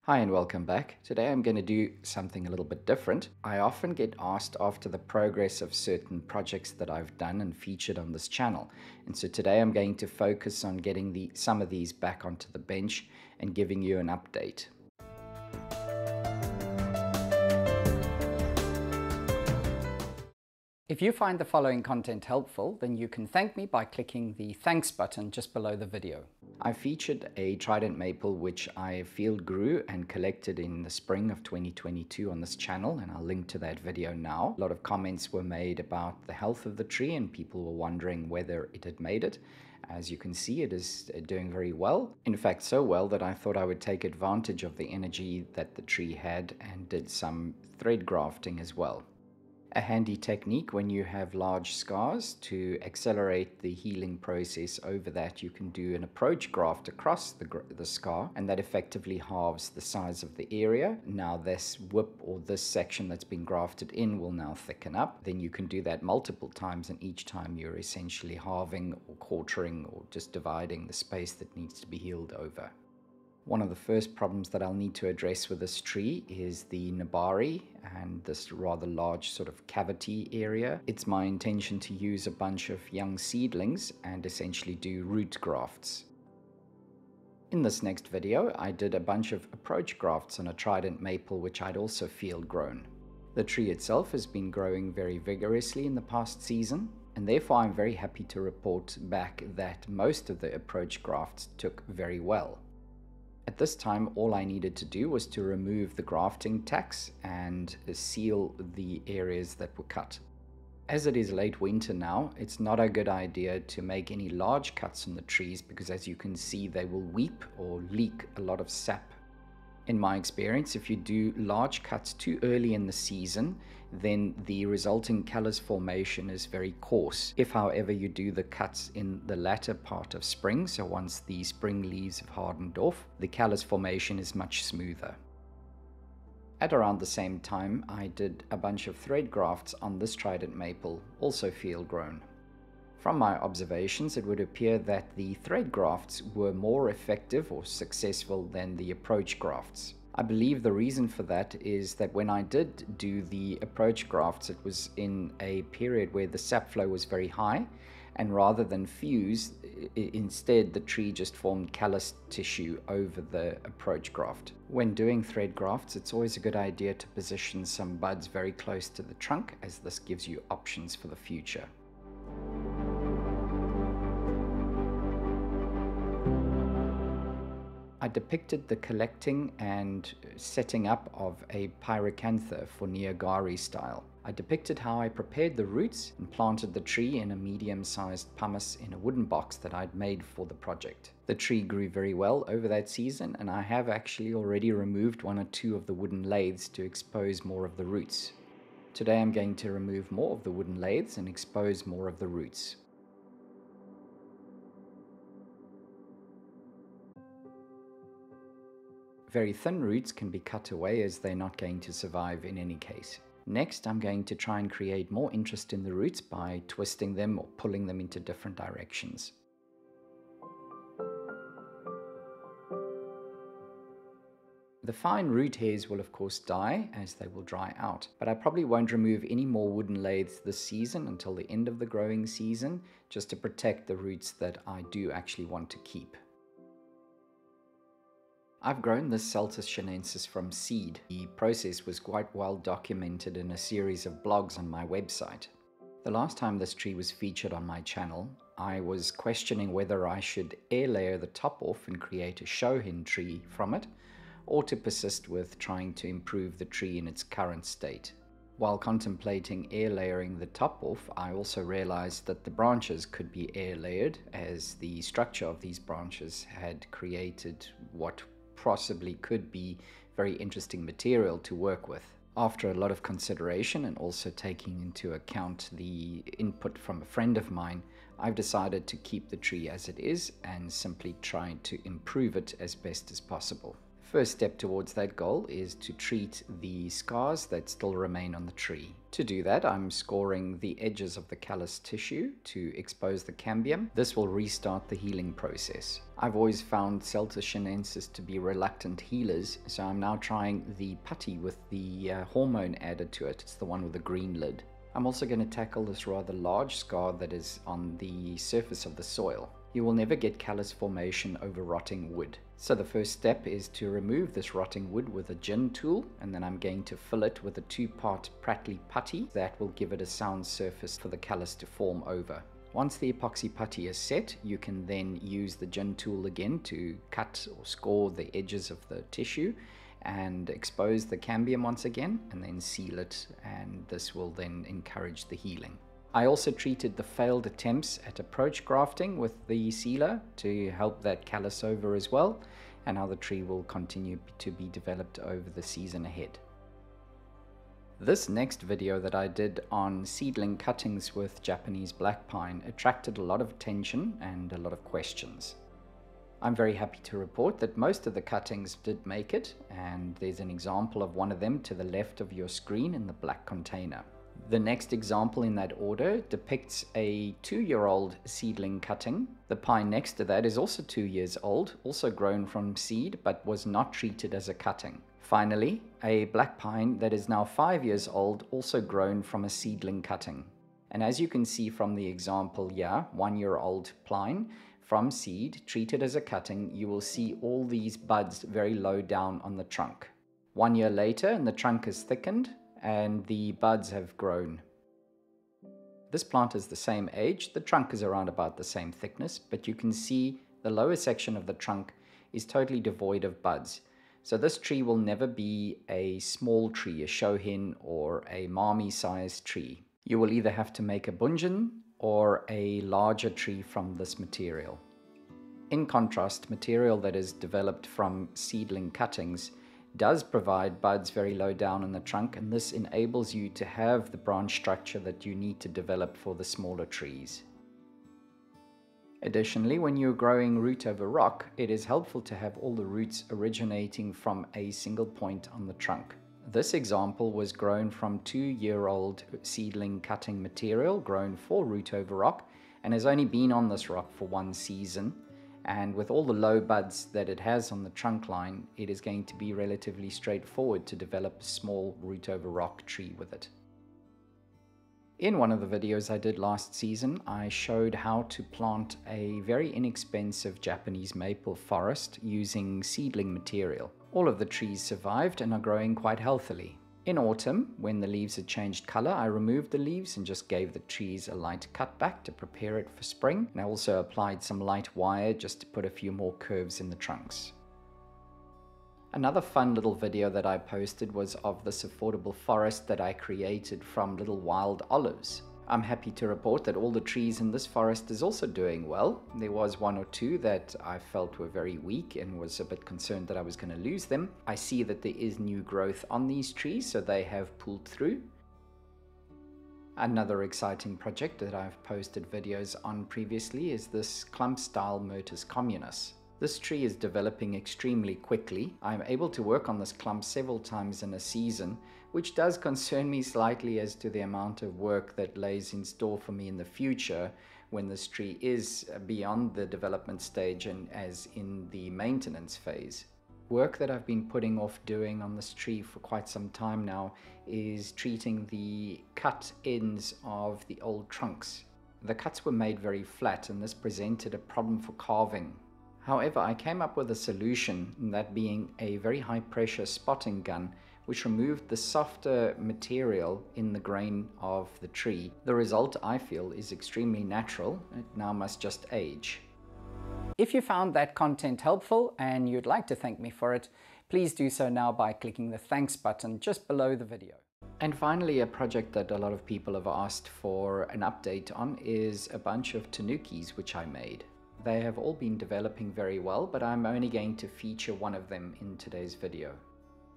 Hi and welcome back. Today I'm going to do something a little bit different. I often get asked after the progress of certain projects that I've done and featured on this channel. And so today I'm going to focus on getting some of these back onto the bench and giving you an update. If you find the following content helpful, then you can thank me by clicking the thanks button just below the video. I featured a trident maple which I field grew and collected in the spring of 2022 on this channel, and I'll link to that video now. A lot of comments were made about the health of the tree and people were wondering whether it had made it. As you can see, it is doing very well. In fact, so well that I thought I would take advantage of the energy that the tree had and did some thread grafting as well. A handy technique when you have large scars to accelerate the healing process over that, you can do an approach graft across the scar, and that effectively halves the size of the area. Now this whip or this section that's been grafted in will now thicken up. Then you can do that multiple times, and each time you're essentially halving or quartering or just dividing the space that needs to be healed over. One of the first problems that I'll need to address with this tree is the nabari and this rather large sort of cavity area. It's my intention to use a bunch of young seedlings and essentially do root grafts. In this next video, I did a bunch of approach grafts on a trident maple which I'd also field grown. The tree itself has been growing very vigorously in the past season, and therefore I'm very happy to report back that most of the approach grafts took very well. At this time, all I needed to do was to remove the grafting tacks and seal the areas that were cut. As it is late winter now, it's not a good idea to make any large cuts on the trees because, as you can see, they will weep or leak a lot of sap. In my experience, if you do large cuts too early in the season, then the resulting callus formation is very coarse. If, however, you do the cuts in the latter part of spring, so once the spring leaves have hardened off, the callus formation is much smoother. At around the same time, I did a bunch of thread grafts on this trident maple, also field grown. From my observations, it would appear that the thread grafts were more effective or successful than the approach grafts. I believe the reason for that is that when I did do the approach grafts, it was in a period where the sap flow was very high, and rather than fuse, instead the tree just formed callus tissue over the approach graft. When doing thread grafts, it's always a good idea to position some buds very close to the trunk, as this gives you options for the future. I depicted the collecting and setting up of a Pyrocantha for Niagara style. I depicted how I prepared the roots and planted the tree in a medium-sized pumice in a wooden box that I'd made for the project. The tree grew very well over that season, and I have actually already removed one or two of the wooden lathes to expose more of the roots. Today I'm going to remove more of the wooden lathes and expose more of the roots. Very thin roots can be cut away as they're not going to survive in any case. Next, I'm going to try and create more interest in the roots by twisting them or pulling them into different directions. The fine root hairs will of course die as they will dry out, but I probably won't remove any more wooden lathes this season until the end of the growing season, just to protect the roots that I do actually want to keep. I've grown this Saltest Chinensis from seed. The process was quite well documented in a series of blogs on my website. The last time this tree was featured on my channel, I was questioning whether I should air layer the top off and create a shohin tree from it, or to persist with trying to improve the tree in its current state. While contemplating air layering the top off, I also realized that the branches could be air layered, as the structure of these branches had created what possibly could be very interesting material to work with. After a lot of consideration and also taking into account the input from a friend of mine, I've decided to keep the tree as it is and simply try to improve it as best as possible. First step towards that goal is to treat the scars that still remain on the tree. To do that, I'm scoring the edges of the callus tissue to expose the cambium. This will restart the healing process. I've always found Saltest Chinensis to be reluctant healers, so I'm now trying the putty with the hormone added to it. It's the one with the green lid. I'm also going to tackle this rather large scar that is on the surface of the soil. You will never get callus formation over rotting wood. So the first step is to remove this rotting wood with a gin tool, and then I'm going to fill it with a 2-part Pratley putty. That will give it a sound surface for the callus to form over. Once the epoxy putty is set, you can then use the gin tool again to cut or score the edges of the tissue and expose the cambium once again, and then seal it, and this will then encourage the healing. I also treated the failed attempts at approach grafting with the sealer to help that callus over as well, and how the tree will continue to be developed over the season ahead. This next video that I did on seedling cuttings with Japanese black pine attracted a lot of attention and a lot of questions. I'm very happy to report that most of the cuttings did make it, and there's an example of one of them to the left of your screen in the black container. The next example in that order depicts a 2-year-old seedling cutting. The pine next to that is also 2 years old, also grown from seed, but was not treated as a cutting. Finally, a black pine that is now 5 years old, also grown from a seedling cutting. And as you can see from the example here, 1-year-old pine from seed, treated as a cutting, you will see all these buds very low down on the trunk. 1 year later, and the trunk is thickened, and the buds have grown. This plant is the same age, the trunk is around about the same thickness, but you can see the lower section of the trunk is totally devoid of buds. So this tree will never be a small tree, a shohin or a mami sized tree. You will either have to make a bunjin or a larger tree from this material. In contrast, material that is developed from seedling cuttings does provide buds very low down in the trunk, and this enables you to have the branch structure that you need to develop for the smaller trees. Additionally, when you're growing root over rock, it is helpful to have all the roots originating from a single point on the trunk. This example was grown from 2-year-old seedling cutting material grown for root over rock, and has only been on this rock for 1 season. And with all the low buds that it has on the trunk line, it is going to be relatively straightforward to develop a small root over rock tree with it. In one of the videos I did last season, I showed how to plant a very inexpensive Japanese maple forest using seedling material. All of the trees survived and are growing quite healthily. In autumn, when the leaves had changed color, I removed the leaves and just gave the trees a light cut back to prepare it for spring. And I also applied some light wire just to put a few more curves in the trunks. Another fun little video that I posted was of this affordable forest that I created from little wild olives. I'm happy to report that all the trees in this forest is also doing well. There was 1 or 2 that I felt were very weak and was a bit concerned that I was going to lose them. I see that there is new growth on these trees, so they have pulled through. Another exciting project that I've posted videos on previously is this Clump Style Myrtus communis. This tree is developing extremely quickly. I'm able to work on this clump several times in a season, which does concern me slightly as to the amount of work that lays in store for me in the future when this tree is beyond the development stage and as in the maintenance phase. Work that I've been putting off doing on this tree for quite some time now is treating the cut ends of the old trunks. The cuts were made very flat, and this presented a problem for carving. However, I came up with a solution, that being a very high pressure spotting gun, which removed the softer material in the grain of the tree. The result, I feel, is extremely natural. It now must just age. If you found that content helpful and you'd like to thank me for it, please do so now by clicking the thanks button just below the video. And finally, a project that a lot of people have asked for an update on is a bunch of Tanukis which I made. They have all been developing very well, but I'm only going to feature one of them in today's video.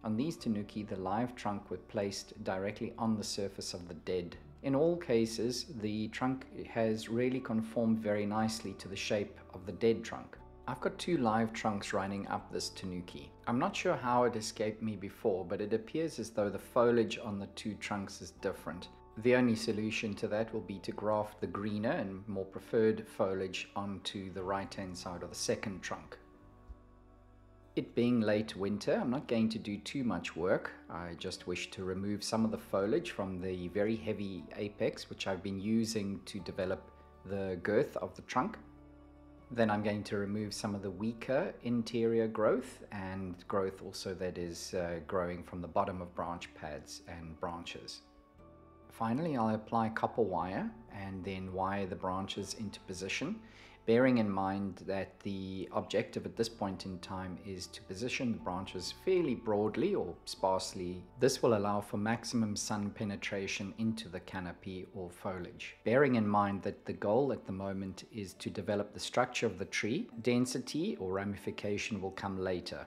On these Tanuki, the live trunk was placed directly on the surface of the dead. In all cases, the trunk has really conformed very nicely to the shape of the dead trunk. I've got two live trunks running up this Tanuki. I'm not sure how it escaped me before, but it appears as though the foliage on the two trunks is different. The only solution to that will be to graft the greener and more preferred foliage onto the right-hand side of the second trunk. It being late winter, I'm not going to do too much work. I just wish to remove some of the foliage from the very heavy apex, which I've been using to develop the girth of the trunk. Then I'm going to remove some of the weaker interior growth and growth also that is growing from the bottom of branch pads and branches. Finally, I'll apply copper wire and then wire the branches into position, bearing in mind that the objective at this point in time is to position the branches fairly broadly or sparsely. This will allow for maximum sun penetration into the canopy or foliage. Bearing in mind that the goal at the moment is to develop the structure of the tree, density or ramification will come later.